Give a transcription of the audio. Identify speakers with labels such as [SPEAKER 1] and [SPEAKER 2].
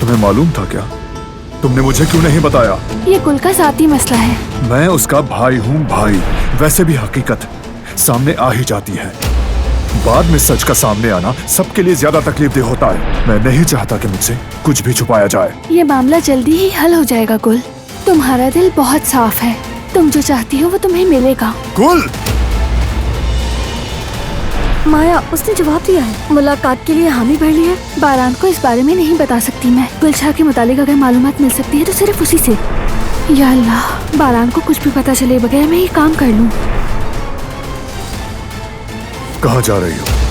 [SPEAKER 1] तुम्हें मालूम था क्या? तुमने मुझे क्यों नहीं बताया?
[SPEAKER 2] ये कुल का साथी मसला है।
[SPEAKER 1] मैं उसका भाई हूँ भाई। वैसे भी हकीकत सामने आ ही जाती है। बाद में सच का सामने आना सबके लिए ज्यादा तकलीफदेह होता है। मैं नहीं चाहता कि मुझसे कुछ भी छुपाया जाए।
[SPEAKER 2] ये मामला जल्दी ही हल हो जाएगा कुल। तुम्हारा दिल बहुत साफ है। तुम जो चाहती हो वो तुम्हें मिलेगा।
[SPEAKER 1] कुल!
[SPEAKER 3] माया, उसने जवाब दिया है। मुलाकात के लिए हामी भर ली है।
[SPEAKER 2] बारान को इस बारे में नहीं बता सकती मैं। गुलशाह के मुतालिक अगर मालूमात मिल सकती है तो सिर्फ उसी से। या अल्लाह, बारान को कुछ भी पता चले बगैर मैं ये काम कर लूं।
[SPEAKER 1] कहाँ जा रही हो?